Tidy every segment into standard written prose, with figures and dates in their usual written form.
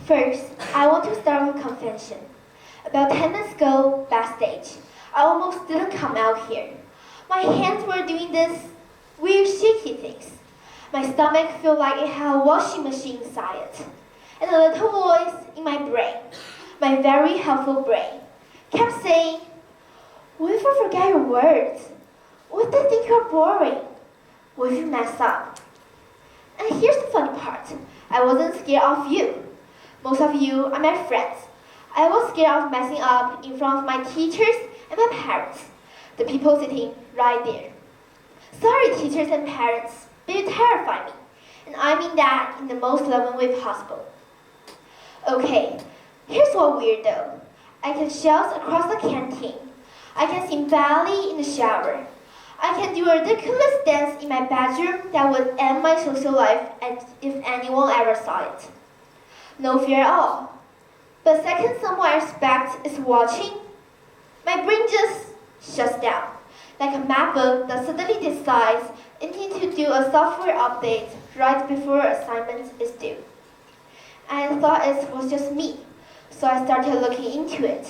First, I want to start with a confession. About 10 minutes ago, backstage, I almost didn't come out here. My hands were doing this weird shaky things. My stomach felt like it had a washing machine inside it. And a little voice in my brain, my very helpful brain, kept saying, "What if I forget your words? What if they think you're boring? What if you mess up?" And here's the funny part. I wasn't scared of you. Most of you are my friends. I was scared of messing up in front of my teachers and my parents, the people sitting right there. Sorry, teachers and parents, but you terrify me. And I mean that in the most loving way possible. Okay, here's what weird though. I can shout across the canteen. I can sing ballet in the shower. I can do a ridiculous dance in my bedroom that would end my social life if anyone ever saw it. No fear at all. But the second someone I respect is watching, my brain just shuts down, like a MacBook that suddenly decides it needs to do a software update right before assignment is due. I thought it was just me, so I started looking into it.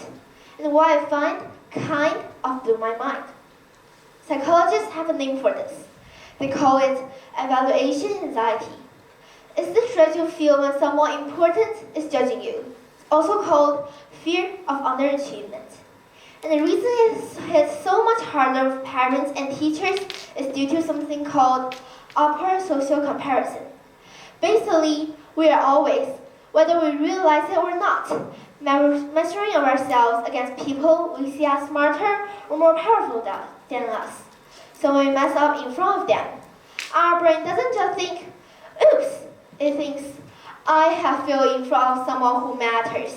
And what I find kind of blew my mind. Psychologists have a name for this. They call it evaluation anxiety. It's the stress you feel when someone important is judging you. It's also called fear of underachievement. And the reason it hits so much harder with parents and teachers is due to something called upper social comparison. Basically, we are always, whether we realize it or not, measuring ourselves against people we see as smarter or more powerful than us. So when we mess up in front of them, our brain doesn't just think, "Oops," it thinks, "I have failed in front of someone who matters."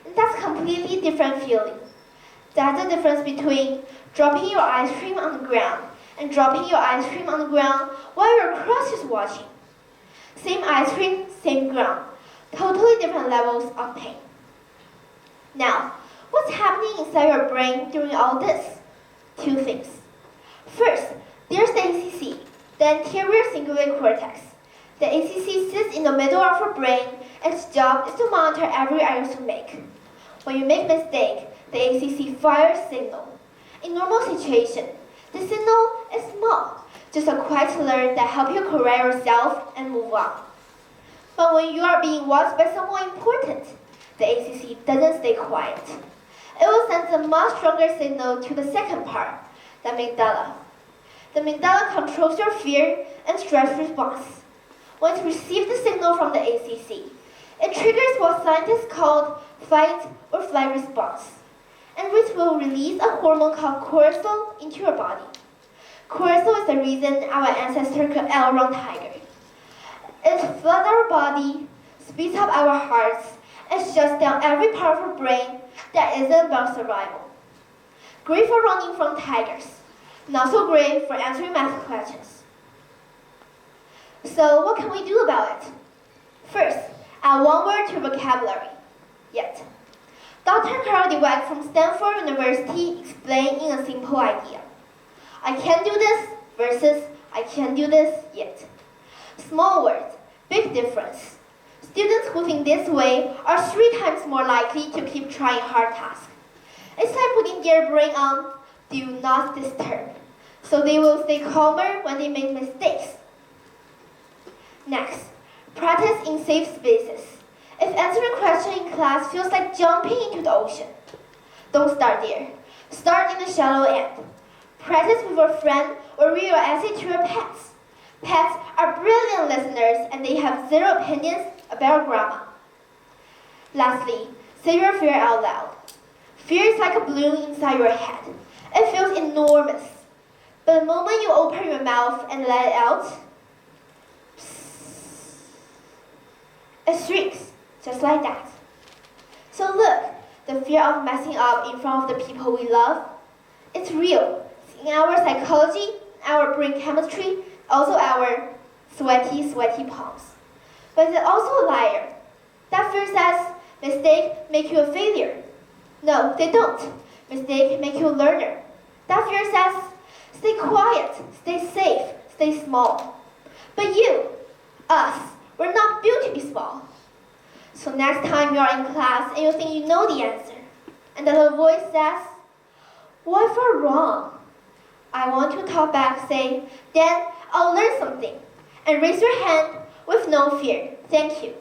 And that's a completely different feeling. That's the difference between dropping your ice cream on the ground and dropping your ice cream on the ground while your crush is watching. Same ice cream, same ground. Totally different levels of pain. Now, what's happening inside your brain during all this? Two things. First, there's the ACC, the anterior cingulate cortex. The ACC sits in the middle of your brain, and its job is to monitor every error you make. When you make a mistake, the ACC fires a signal. In normal situation, the signal is small, just a quiet alert that helps you correct yourself and move on. But when you are being watched by someone important, the ACC doesn't stay quiet. It will send a much stronger signal to the second part, the amygdala. The amygdala controls your fear and stress response. When it receives the signal from the ACC, it triggers what scientists call fight or flight response, and which will release a hormone called cortisol into your body. Cortisol is the reason our ancestors could outrun tigers. It floods our body, speeds up our hearts, and shuts down every part of our brain that isn't about survival. Great for running from tigers, not so great for answering math questions. So what can we do about it? First, add one word to vocabulary. Yet. Dr. Carl Dweck from Stanford University explained in a simple idea. I can do this versus I can't do this yet. Small words, big difference. Students who think this way are 3 times more likely to keep trying hard tasks. It's like putting their brain on do not disturb, so they will stay calmer when they make mistakes. Next, practice in safe spaces. If answering a question in class feels like jumping into the ocean, don't start there. Start in the shallow end. Practice with a friend or read your essay to your pets. Pets are brilliant listeners and they have 0 opinions about grammar. Lastly, say your fear out loud. Fear is like a balloon inside your head. It feels enormous. But the moment you open your mouth and let it out, it shrinks, just like that. So look, the fear of messing up in front of the people we love, it's real. It's in our psychology, our brain chemistry, also our sweaty palms. But it's also a liar. That fear says, mistakes make you a failure. No, they don't. Mistakes make you a learner. That fear says, stay quiet, stay safe, stay small. But you, us, we're not built to be small. So next time you are in class and you think you know the answer, and the little voice says, "What if we're wrong?" I want you to talk back, say, "Then I'll learn something," and raise your hand with no fear. Thank you.